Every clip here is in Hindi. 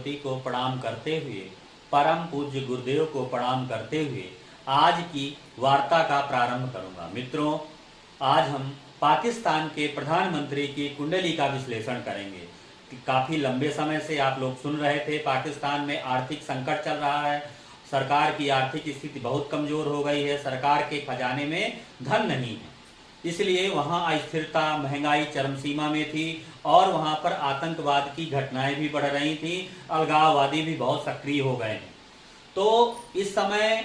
सरस्वती को प्रणाम करते हुए, परम पूज्य गुरुदेव को प्रणाम करते हुए आज की वार्ता का प्रारंभ करूंगा। मित्रों, आज हम पाकिस्तान के प्रधानमंत्री की कुंडली का विश्लेषण करेंगे। काफ़ी लंबे समय से आप लोग सुन रहे थे, पाकिस्तान में आर्थिक संकट चल रहा है, सरकार की आर्थिक स्थिति बहुत कमज़ोर हो गई है, सरकार के खजाने में धन नहीं है, इसलिए वहाँ अस्थिरता, महंगाई चरम सीमा में थी और वहाँ पर आतंकवाद की घटनाएं भी बढ़ रही थी, अलगाववादी भी बहुत सक्रिय हो गए हैं। तो इस समय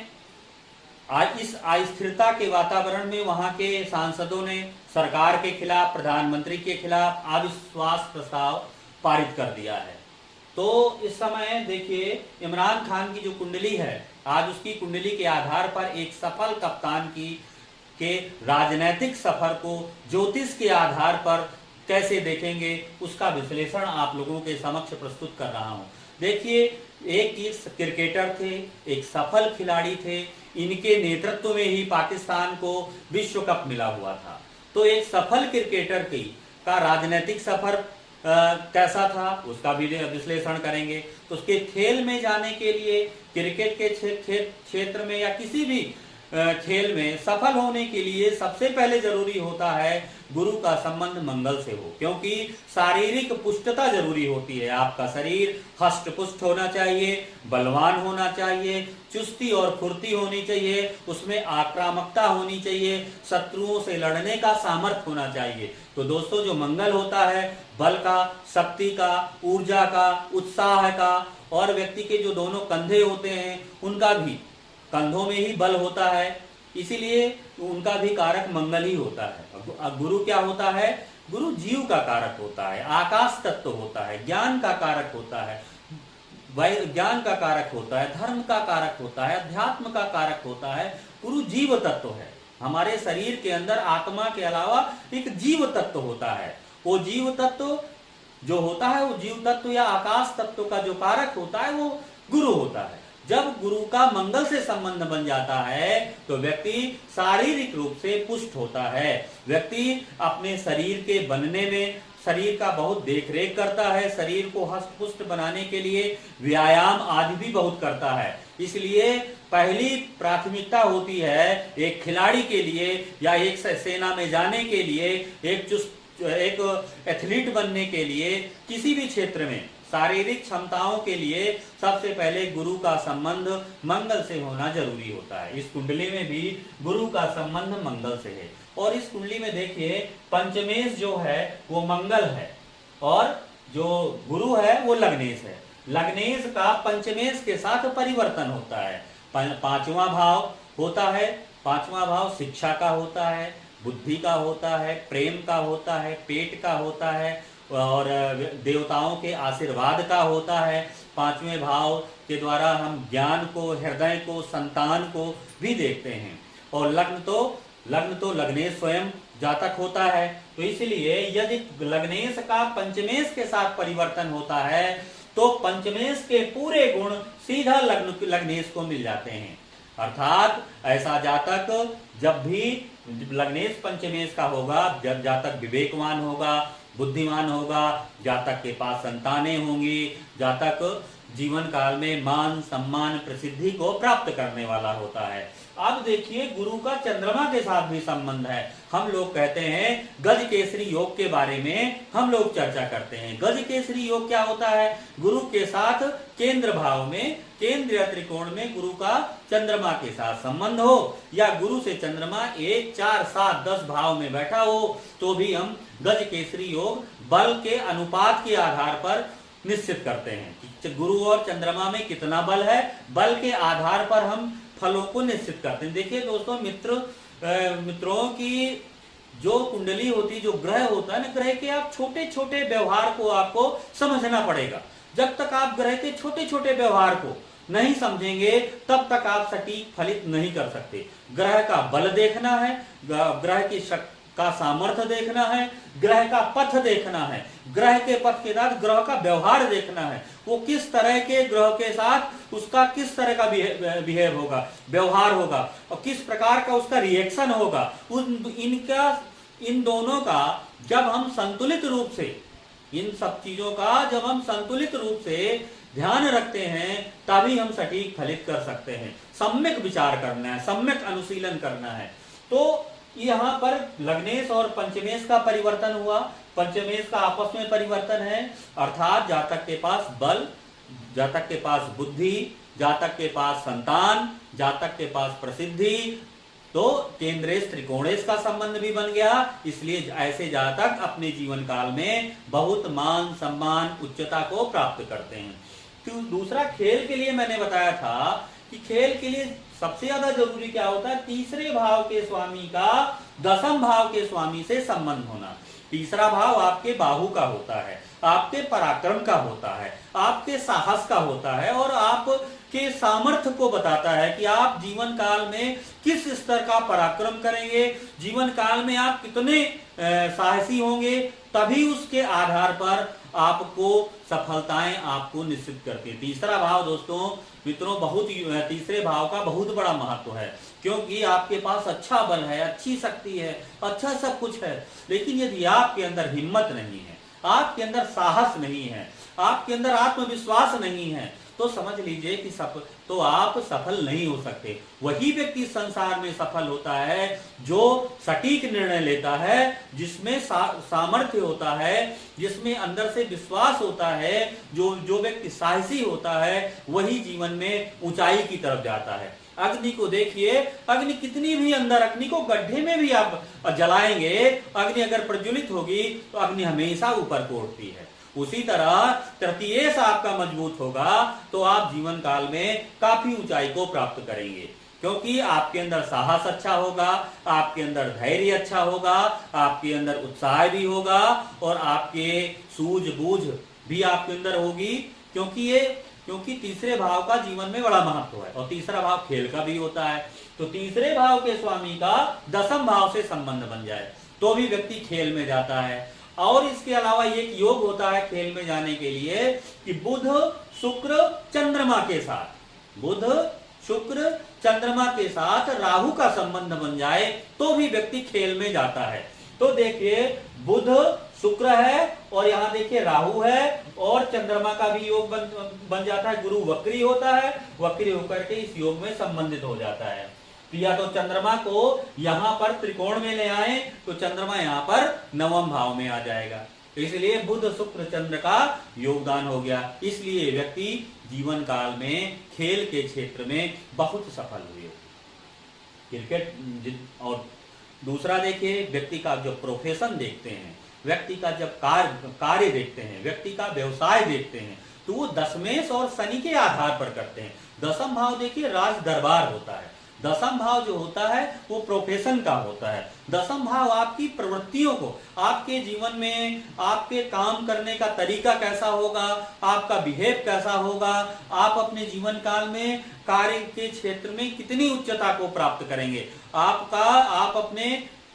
आज इस अस्थिरता के वातावरण में वहाँ के सांसदों ने सरकार के खिलाफ, प्रधानमंत्री के खिलाफ अविश्वास प्रस्ताव पारित कर दिया है। तो इस समय देखिए, इमरान खान की जो कुंडली है, आज उसकी कुंडली के आधार पर एक सफल कप्तान के राजनैतिक सफर को ज्योतिष के आधार पर कैसे देखेंगे, उसका विश्लेषण आप लोगों के समक्ष प्रस्तुत कर रहा हूं। देखिए, एक क्रिकेटर थे, एक सफल खिलाड़ी थे, इनके नेतृत्व में ही पाकिस्तान को विश्व कप मिला हुआ था। तो एक सफल क्रिकेटर का राजनीतिक सफर कैसा था, उसका भी विश्लेषण करेंगे। तो उसके खेल में जाने के लिए, क्रिकेट के क्षेत्र में या किसी भी खेल में सफल होने के लिए सबसे पहले जरूरी होता है गुरु का संबंध मंगल से हो, क्योंकि शारीरिक पुष्टता जरूरी होती है। आपका शरीर हष्ट पुष्ट होना चाहिए, बलवान होना चाहिए, चुस्ती और फुर्ती होनी चाहिए, उसमें आक्रामकता होनी चाहिए, शत्रुओं से लड़ने का सामर्थ्य होना चाहिए। तो दोस्तों, जो मंगल होता है, बल का, शक्ति का, ऊर्जा का, उत्साह का, और व्यक्ति के जो दोनों कंधे होते हैं उनका भी, कंधों में ही बल होता है, इसीलिए उनका भी कारक मंगल ही होता है। गुरु क्या होता है? गुरु जीव का कारक होता है, आकाश तत्व होता है, ज्ञान का कारक होता है, ज्ञान का कारक होता है, धर्म का कारक होता है, अध्यात्म का कारक होता है। गुरु जीव तत्व है। हमारे शरीर के अंदर आत्मा के अलावा एक जीव तत्व होता है। वो जीव तत्व जो होता है, वो जीव तत्व या आकाश तत्व का जो कारक होता है, वो गुरु होता है। जब गुरु का मंगल से संबंध बन जाता है तो व्यक्ति शारीरिक रूप से पुष्ट होता है। व्यक्ति अपने शरीर के बनने में शरीर का बहुत देखरेख करता है, शरीर को हष्ट पुष्ट बनाने के लिए व्यायाम आदि भी बहुत करता है। इसलिए पहली प्राथमिकता होती है एक खिलाड़ी के लिए या एक सेना में जाने के लिए, एक एथलीट बनने के लिए, किसी भी क्षेत्र में शारीरिक क्षमताओं के लिए सबसे पहले गुरु का संबंध मंगल से होना जरूरी होता है। इस कुंडली में भी गुरु का संबंध मंगल से है। और इस कुंडली में देखिए, पंचमेश जो है वो मंगल है और जो गुरु है वो लग्नेश है। लग्नेश का पंचमेश के साथ परिवर्तन होता है। पांचवा भाव होता है, पांचवा भाव शिक्षा का होता है, बुद्धि का होता है, प्रेम का होता है, पेट का होता है और देवताओं के आशीर्वाद का होता है। पांचवें भाव के द्वारा हम ज्ञान को, हृदय को, संतान को भी देखते हैं। और लग्न तो लग्नेश स्वयं जातक होता है। तो इसलिए यदि लग्नेश का पंचमेश के साथ परिवर्तन होता है तो पंचमेश के पूरे गुण सीधा लग्नेश को मिल जाते हैं। अर्थात ऐसा जातक जब भी लग्नेश पंचमेश का होगा, जब जातक विवेकवान होगा, बुद्धिमान होगा, जातक के पास संतानें होंगी, जातक जीवन काल में मान, सम्मान, प्रसिद्धि को प्राप्त करने वाला होता है। अब देखिए, गुरु का चंद्रमा के साथ भी संबंध है। हम लोग कहते हैं गज केसरी योग के बारे में हम लोग चर्चा करते हैं। गज केसरी योग क्या होता है? गुरु के साथ केंद्र भाव में, केंद्रीय त्रिकोण में गुरु का चंद्रमा के साथ संबंध हो, या गुरु से चंद्रमा 1, 4, 7, 10 भाव में बैठा हो, तो भी हम गज केसरी योग बल के अनुपात के आधार पर निश्चित करते हैं कि गुरु और चंद्रमा में कितना बल है। बल के आधार पर हम फलों को निश्चित करते हैं। देखिए दोस्तों, मित्रों की जो कुंडली होती, जो ग्रह होता है ना, ग्रह के आप छोटे छोटे व्यवहार को आपको समझना पड़ेगा। जब तक आप ग्रह के छोटे छोटे व्यवहार को नहीं समझेंगे तब तक आप सटीक फलित नहीं कर सकते। ग्रह का बल देखना है, ग्रह की का सामर्थ्य देखना है, ग्रह का पथ देखना है, ग्रह के पथ के साथ ग्रह का व्यवहार देखना है। वो किस तरह के ग्रह के साथ उसका किस तरह का बिहेव होगा, व्यवहार होगा, और किस प्रकार का उसका रिएक्शन होगा। इन दोनों का जब हम संतुलित रूप से, इन सब चीजों का जब हम संतुलित रूप से ध्यान रखते हैं, तभी हम सटीक फलित कर सकते हैं। सम्यक विचार करना है, सम्यक अनुशीलन करना है। तो यहाँ पर लग्नेश और पंचमेश का परिवर्तन हुआ, पंचमेश का आपस में परिवर्तन है, अर्थात जातक के पास बल, जातक के पास बुद्धि, जातक के पास संतान, जातक के पास प्रसिद्धि, तो केंद्रेश त्रिकोणेश का संबंध भी बन गया। इसलिए ऐसे जातक अपने जीवन काल में बहुत मान सम्मान उच्चता को प्राप्त करते हैं। तो दूसरा, खेल के लिए मैंने बताया था कि खेल के लिए सबसे ज्यादा जरूरी क्या होता है, तीसरे भाव के स्वामी का दसम भाव के स्वामी से संबंध होना। तीसरा भाव आपके बाहु का होता है, आपके पराक्रम का होता है, आपके साहस का होता है और आपके सामर्थ्य को बताता है कि आप जीवन काल में किस स्तर का पराक्रम करेंगे, जीवन काल में आप कितने साहसी होंगे, तभी उसके आधार पर आपको सफलताएं आपको निश्चित करती है। तीसरा भाव दोस्तों मित्रों बहुत, तीसरे भाव का बहुत बड़ा महत्व है, क्योंकि आपके पास अच्छा बल है, अच्छी शक्ति है, अच्छा सब कुछ है, लेकिन यदि आपके अंदर हिम्मत नहीं है, आपके अंदर साहस नहीं है, आपके अंदर आत्मविश्वास नहीं है, तो समझ लीजिए कि तो आप सफल नहीं हो सकते। वही व्यक्ति संसार में सफल होता है जो सटीक निर्णय लेता है, जिसमें सामर्थ्य होता है, जिसमें अंदर से विश्वास होता है, जो व्यक्ति साहसी होता है, वही जीवन में ऊंचाई की तरफ जाता है। अग्नि को देखिए, अग्नि कितनी भी अंदर, अग्नि को गड्ढे में भी आप जलाएंगे, अग्नि अगर प्रज्वलित होगी तो अग्नि हमेशा ऊपर को उठती है। उसी तरह तृतीयेश आपका मजबूत होगा तो आप जीवन काल में काफी ऊंचाई को प्राप्त करेंगे, क्योंकि आपके अंदर साहस अच्छा होगा, आपके अंदर धैर्य अच्छा होगा, आपके अंदर उत्साह भी होगा और आपके सूझबूझ भी आपके अंदर होगी, क्योंकि तीसरे भाव का जीवन में बड़ा महत्व है और तीसरा भाव खेल का भी होता है। तो तीसरे भाव के स्वामी का दसम भाव से संबंध बन जाए तो भी व्यक्ति खेल में जाता है। और इसके अलावा एक योग होता है खेल में जाने के लिए कि बुध शुक्र चंद्रमा के साथ, बुध शुक्र चंद्रमा के साथ राहु का संबंध बन जाए तो भी व्यक्ति खेल में जाता है। तो देखिए बुध शुक्र है और यहाँ देखिए राहु है और चंद्रमा का भी योग बन जाता है, गुरु वक्री होता है, वक्री होकर के इस योग में संबंधित हो जाता है। या तो चंद्रमा को यहां पर त्रिकोण में ले आए तो चंद्रमा यहां पर नवम भाव में आ जाएगा, इसलिए बुध शुक्र चंद्र का योगदान हो गया। इसलिए व्यक्ति जीवन काल में खेल के क्षेत्र में बहुत सफल हुए, क्रिकेट। और दूसरा देखिए व्यक्ति का जो प्रोफेशन देखते हैं, व्यक्ति का जब कार्य देखते हैं, व्यक्ति का व्यवसाय देखते हैं, तो वो दशमेश और शनि के आधार पर करते हैं। दसम भाव देखिए राज दरबार होता है, दसम भाव जो होता है वो प्रोफेशन का होता है। दसम भाव आपकी प्रवृत्तियों को, आपके जीवन में आपके काम करने का तरीका कैसा होगा, आपका बिहेव कैसा होगा, आप अपने जीवन काल में कार्य के क्षेत्र में कितनी उच्चता को प्राप्त करेंगे, आप अपने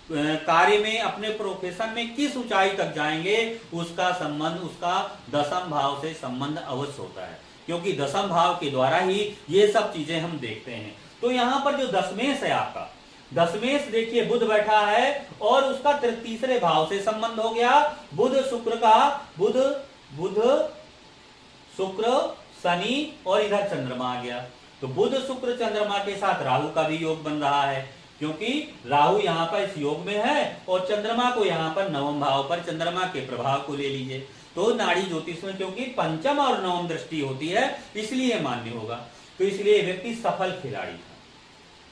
कार्य में, अपने प्रोफेशन में किस ऊंचाई तक जाएंगे, उसका संबंध, उसका दसम भाव से संबंध अवश्य होता है, क्योंकि दसम भाव के द्वारा ही ये सब चीजें हम देखते हैं। तो यहां पर जो दशमेश है आपका, दशमेश देखिए बुध बैठा है और उसका तीसरे भाव से संबंध हो गया। बुध शुक्र का, बुध शुक्र शनि और इधर चंद्रमा आ गया, तो बुध शुक्र चंद्रमा के साथ राहु का भी योग बन रहा है, क्योंकि राहु यहाँ पर इस योग में है और चंद्रमा को यहाँ पर नवम भाव पर, चंद्रमा के प्रभाव को ले लीजिए। तो नाड़ी ज्योतिष में क्योंकि पंचम और नवम दृष्टि होती है इसलिए मान्य होगा। तो इसलिए व्यक्ति सफल खिलाड़ी था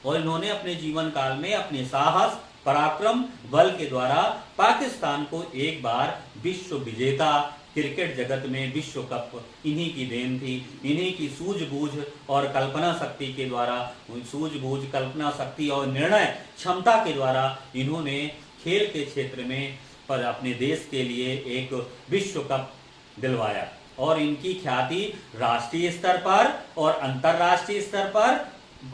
और इन्होंने अपने जीवन काल में अपने साहस, पराक्रम, बल के द्वारा पाकिस्तान को एक बार विश्व विजेता, क्रिकेट जगत में विश्व कप इन्हीं की देन थी। इन्हीं की सूझबूझ और कल्पना शक्ति के द्वारा, सूझबूझ, कल्पना शक्ति और निर्णय क्षमता के द्वारा इन्होंने खेल के क्षेत्र में पर अपने देश के लिए एक विश्व कप दिलवाया और इनकी ख्याति राष्ट्रीय स्तर पर और अंतर्राष्ट्रीय स्तर पर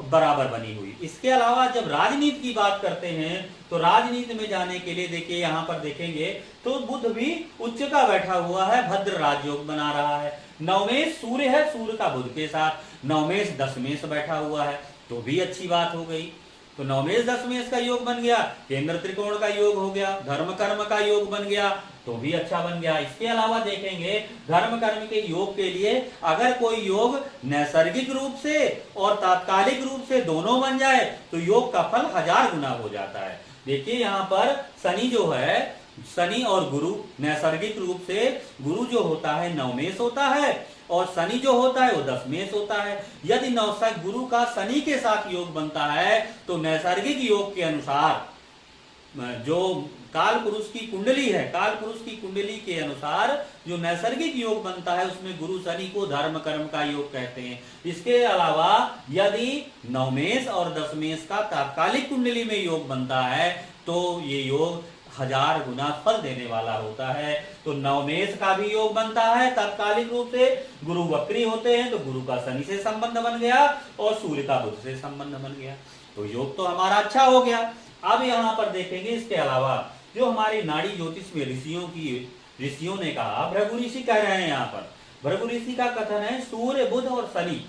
बराबर बनी हुई। इसके अलावा जब राजनीति की बात करते हैं तो राजनीति में जाने के लिए देखिए यहाँ पर देखेंगे तो बुध भी उच्च का बैठा हुआ है, भद्र राजयोग बना रहा है। नवमेश सूर्य है, सूर्य का बुध के साथ, नवमेश दशमेश बैठा हुआ है, तो भी अच्छी बात हो गई। तो नवमेश दशमेश का योग बन गया, केंद्र त्रिकोण का योग हो गया, धर्म कर्म का योग बन गया तो भी अच्छा बन गया। इसके अलावा देखेंगे धर्म कर्म के योग के लिए अगर कोई योग नैसर्गिक रूप से और तात्कालिक रूप से दोनों बन जाए तो योग का फल 1000 गुना हो जाता है। देखिए यहाँ पर शनि जो है, शनि और गुरु, नैसर्गिक रूप से गुरु जो होता है नवमेश होता है और शनि जो होता है वो दशमेश होता है। यदि नवसा गुरु का शनि के साथ योग बनता है तो नैसर्गिक योग के अनुसार जो काल पुरुष की कुंडली है, काल पुरुष की कुंडली के अनुसार जो नैसर्गिक योग बनता है उसमें गुरु शनि को धर्म कर्म का योग कहते हैं। इसके अलावा यदि नवमेश और दशमेश का तात्कालिक कुंडली में योग बनता है तो ये योग 1000 गुना फल देने वाला होता है। तो नवमेश का भी योग बनता है तात्कालिक रूप से, गुरु वक्री होते हैं तो गुरु का शनि से संबंध बन गया और सूर्य का बुध से संबंध बन गया, तो योग तो हमारा अच्छा हो गया। अब यहाँ पर देखेंगे इसके अलावा जो हमारी नाड़ी ज्योतिष में ऋषियों ने कहा, भृगु ऋषि कह रहे हैं यहाँ पर, भृगु ऋषि का कथन है सूर्य बुध और शनि,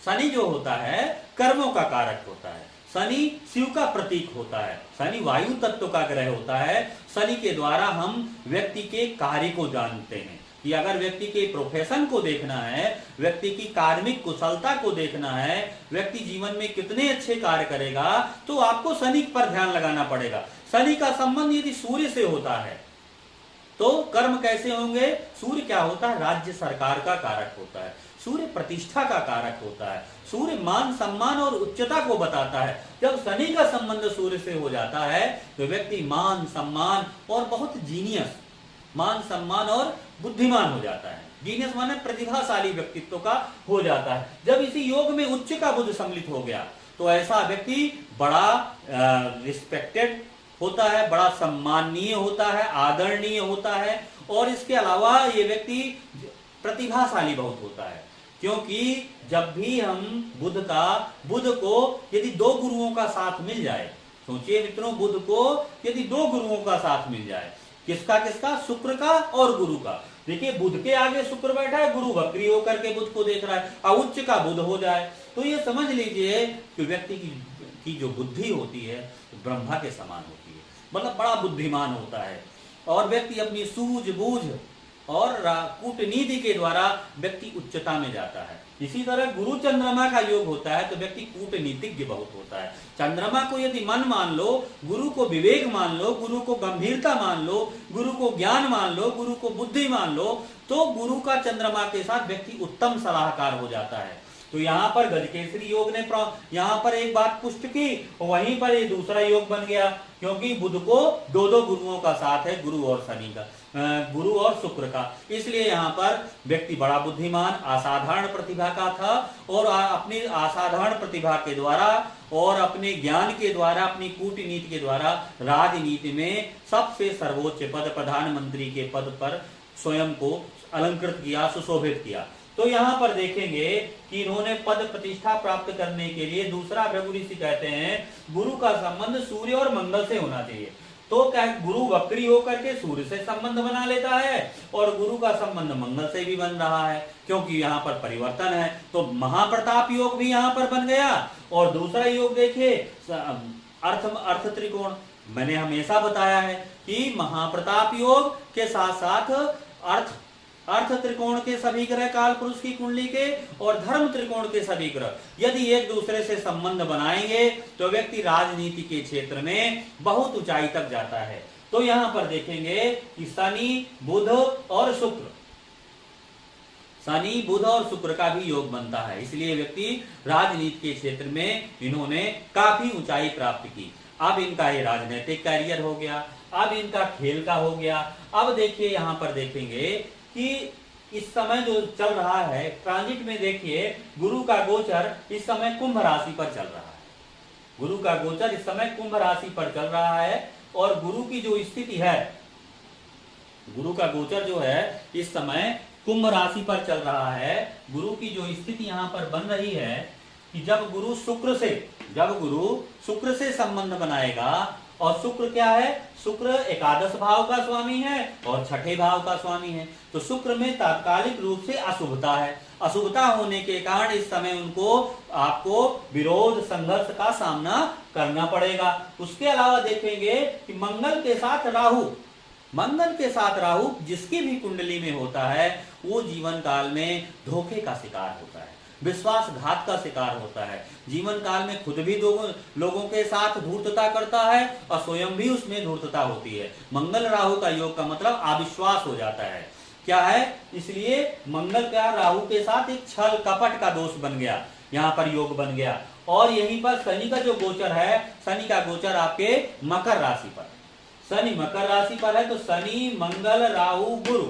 शनि जो होता है कर्मों का कारक होता है, शनि शिव का प्रतीक होता है, शनि वायु तत्व का ग्रह होता है। शनि के द्वारा हम व्यक्ति के कार्य को जानते हैं कि अगर व्यक्ति के प्रोफेशन को देखना है, व्यक्ति की कार्मिक कुशलता को देखना है, व्यक्ति जीवन में कितने अच्छे कार्य करेगा तो आपको शनि पर ध्यान लगाना पड़ेगा। शनि का संबंध यदि सूर्य से होता है तो कर्म कैसे होंगे? सूर्य क्या होता है? राज्य सरकार का कारक होता है, सूर्य प्रतिष्ठा का कारक होता है, सूर्य मान सम्मान और उच्चता को बताता है। जब शनि का संबंध सूर्य से हो जाता है तो व्यक्ति मान सम्मान और बहुत जीनियस, मान सम्मान और बुद्धिमान हो जाता है। जीनियस माने प्रतिभाशाली व्यक्तित्व का हो जाता है। जब इसी योग में उच्च का बुध सम्मिलित हो गया तो ऐसा व्यक्ति बड़ा रिस्पेक्टेड होता है, बड़ा सम्माननीय होता है, आदरणीय होता है और इसके अलावा ये व्यक्ति प्रतिभाशाली बहुत होता है। क्योंकि जब भी हम बुध को यदि 2 गुरुओं का साथ मिल जाए, सोचिए मित्रों, बुध को यदि 2 गुरुओं का साथ मिल जाए, किसका किसका? शुक्र का और गुरु का। देखिए बुध के आगे शुक्र बैठा है, गुरु वक्री होकर के बुध को देख रहा है, और उच्च का बुध हो जाए तो ये समझ लीजिए कि व्यक्ति की जो बुद्धि होती है ब्रह्मा के समान होती है, मतलब बड़ा बुद्धिमान होता है और व्यक्ति अपनी सूझबूझ और कूटनीति के द्वारा व्यक्ति उच्चता में जाता है। इसी तरह गुरु चंद्रमा का योग होता है तो व्यक्ति कूटनीतिज्ञ बहुत होता है। चंद्रमा को यदि मन मान लो, गुरु को विवेक मान लो, गुरु को गंभीरता मान लो, गुरु को ज्ञान मान लो, गुरु को बुद्धि मान लो, तो गुरु का चंद्रमा के साथ व्यक्ति उत्तम सलाहकार हो जाता है। तो यहाँ पर गजकेसरी योग ने यहाँ पर एक बात पुष्ट की, वहीं पर ये दूसरा योग बन गया, क्योंकि बुध को 2 गुरुओं का साथ है, गुरु और शनि का, गुरु और शुक्र का। इसलिए यहाँ पर व्यक्ति बड़ा बुद्धिमान, असाधारण प्रतिभा का था और अपनी असाधारण प्रतिभा के द्वारा और अपने ज्ञान के द्वारा, अपनी कूटनीति के द्वारा राजनीति में सबसे सर्वोच्च पद, प्रधानमंत्री के पद पर स्वयं को अलंकृत किया, सुशोभित किया। तो यहाँ पर देखेंगे कि इन्होंने पद प्रतिष्ठा प्राप्त करने के लिए दूसरा भृगु ऋषि कहते हैं गुरु का संबंध सूर्य और मंगल से होना चाहिए। तो क्या गुरु वक्री होकर के सूर्य से संबंध बना लेता है और गुरु का संबंध मंगल से भी बन रहा है, क्योंकि यहाँ पर परिवर्तन है। तो महाप्रताप योग भी यहाँ पर बन गया। और दूसरा योग देखिए अर्थ त्रिकोण, मैंने हमेशा बताया है कि महाप्रताप योग के साथ साथ अर्थ त्रिकोण के सभी ग्रह काल पुरुष की कुंडली के और धर्म त्रिकोण के सभी ग्रह यदि एक दूसरे से संबंध बनाएंगे तो व्यक्ति राजनीति के क्षेत्र में बहुत ऊंचाई तक जाता है। तो यहाँ पर देखेंगे कि शनि बुध और शुक्र का भी योग बनता है, इसलिए व्यक्ति राजनीति के क्षेत्र में इन्होंने काफी ऊंचाई प्राप्त की। अब इनका ये राजनीतिक कैरियर हो गया, अब इनका खेल का हो गया। अब देखिए यहाँ पर देखेंगे कि इस समय जो चल रहा है ट्रांजिट में, देखिए गुरु का गोचर इस समय कुंभ राशि पर चल रहा है, गुरु का गोचर इस समय कुंभ राशि पर चल रहा है और गुरु की जो स्थिति है, गुरु का गोचर जो है इस समय कुंभ राशि पर चल रहा है। गुरु की जो स्थिति यहाँ पर बन रही है कि जब गुरु शुक्र से संबंध बनाएगा और शुक्र क्या है, शुक्र एकादश भाव का स्वामी है और छठे भाव का स्वामी है। तो शुक्र में तात्कालिक रूप से अशुभता है। अशुभता होने के कारण इस समय उनको आपको विरोध संघर्ष का सामना करना पड़ेगा। उसके अलावा देखेंगे कि मंगल के साथ राहु, मंगल के साथ राहु जिसकी भी कुंडली में होता है वो जीवन काल में धोखे का शिकार होता है, विश्वासघात का शिकार होता है। जीवन काल में खुद भी लोगों के साथ धूर्तता करता है और स्वयं भी उसमें धूर्तता होती है। मंगल राहु का योग का मतलब अविश्वास हो जाता है। क्या है, इसलिए मंगल का राहु के साथ एक छल कपट का दोष बन गया, यहाँ पर योग बन गया। और यहीं पर शनि का जो गोचर है, शनि का गोचर आपके मकर राशि पर, शनि मकर राशि पर है, तो शनि मंगल राहु गुरु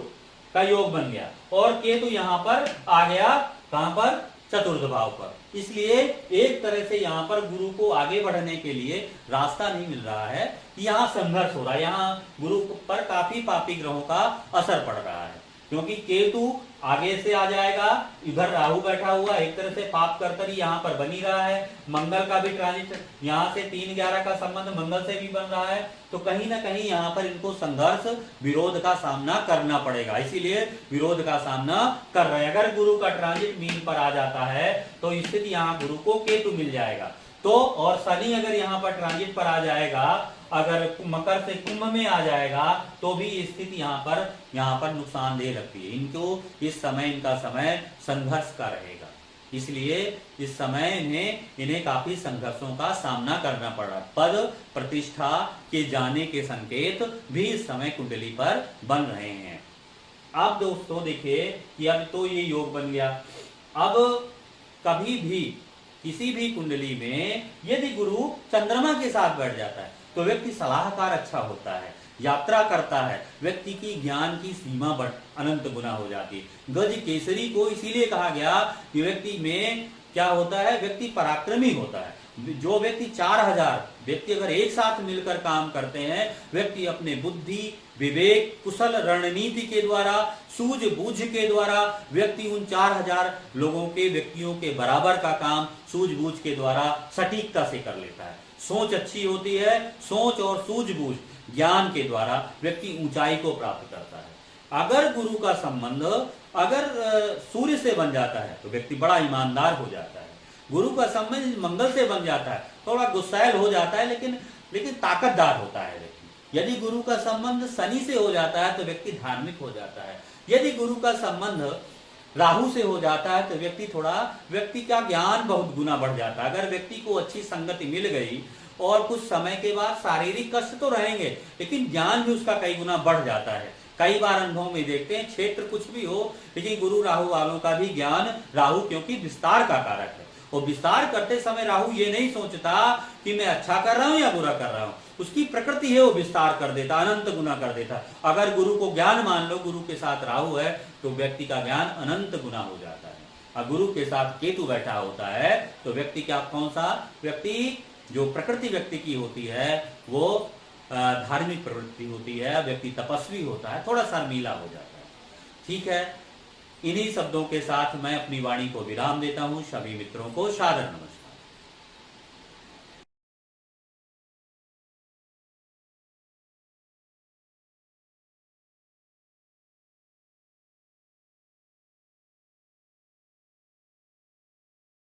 का योग बन गया और केतु यहाँ पर आ गया, कहां पर, चतुर्थ भाव पर। इसलिए एक तरह से यहाँ पर गुरु को आगे बढ़ने के लिए रास्ता नहीं मिल रहा है, यहाँ संघर्ष हो रहा है, यहाँ गुरु पर काफी पापी ग्रहों का असर पड़ रहा है। क्योंकि केतु आगे से आ जाएगा, इधर राहु बैठा हुआ एक तरह से पाप कर यहाँ पर बनी रहा है। मंगल का भी ट्रांजिट यहाँ से 3-11 का संबंध मंगल से भी बन रहा है, तो कहीं ना कहीं यहाँ पर इनको संघर्ष विरोध का सामना करना पड़ेगा, इसीलिए विरोध का सामना कर रहे हैं। अगर गुरु का ट्रांजिट मीन पर आ जाता है तो स्थिति यहाँ गुरु को केतु मिल जाएगा। तो और शनि अगर यहाँ पर ट्रांजिट पर आ जाएगा, अगर मकर से कुंभ में आ जाएगा तो भी स्थिति यहाँ पर नुकसानदेह लगती है। इनको इस समय, इनका समय संघर्ष का रहेगा, इसलिए इस समय इन्हें काफी संघर्षों का सामना करना पड़ रहा है। पद प्रतिष्ठा के जाने के संकेत भी इस समय कुंडली पर बन रहे हैं। अब दोस्तों देखिए कि अब तो ये योग बन गया। अब कभी भी किसी भी कुंडली में यदि गुरु चंद्रमा के साथ बैठ जाता है तो व्यक्ति सलाहकार अच्छा होता है, यात्रा करता है, व्यक्ति की ज्ञान की सीमा बढ़ अनंत गुना हो जाती है। गज केसरी को इसीलिए कहा गया कि व्यक्ति में क्या होता है, व्यक्ति पराक्रमी होता है। जो व्यक्ति 4000 व्यक्ति अगर एक साथ मिलकर काम करते हैं, व्यक्ति अपने बुद्धि, विवेक, कुशल रणनीति के द्वारा, सूझबूझ के द्वारा व्यक्ति उन 4000 लोगों के, व्यक्तियों के बराबर का काम सूझबूझ के द्वारा सटीकता से कर लेता है। सोच अच्छी होती है, सोच और सूझबूझ ज्ञान के द्वारा व्यक्ति ऊंचाई को प्राप्त करता है। अगर गुरु का संबंध अगर सूर्य से बन जाता है तो व्यक्ति बड़ा ईमानदार हो जाता है। गुरु का संबंध मंगल से बन जाता है, थोड़ा गुस्सैल हो जाता है, लेकिन ताकतदार होता है व्यक्ति। यदि गुरु का संबंध शनि से हो जाता है तो व्यक्ति धार्मिक हो जाता है। यदि गुरु का संबंध राहु से हो जाता है तो व्यक्ति का ज्ञान बहुत गुना बढ़ जाता है। अगर व्यक्ति को अच्छी संगति मिल गई और कुछ समय के बाद शारीरिक कष्ट तो रहेंगे, लेकिन ज्ञान भी उसका कई गुना बढ़ जाता है। कई बार अनुभव में देखते हैं, क्षेत्र कुछ भी हो लेकिन गुरु राहु वालों का भी ज्ञान, राहु क्योंकि विस्तार का कारक है, और विस्तार करते समय राहु ये नहीं सोचता कि मैं अच्छा कर रहा हूं या बुरा कर रहा हूं, उसकी प्रकृति है वो विस्तार कर देता, अनंत गुना कर देता। अगर गुरु को ज्ञान मान लो, गुरु के साथ राहु है तो व्यक्ति का ज्ञान अनंत गुना हो जाता है। और गुरु के साथ केतु बैठा होता है तो व्यक्ति क्या, कौन सा व्यक्ति, जो प्रकृति व्यक्ति की होती है वो धार्मिक प्रवृत्ति होती है, व्यक्ति तपस्वी होता है, थोड़ा शर्मीला हो जाता है। ठीक है, इन्हीं शब्दों के साथ मैं अपनी वाणी को विराम देता हूं। सभी मित्रों को सादर नमस्कार।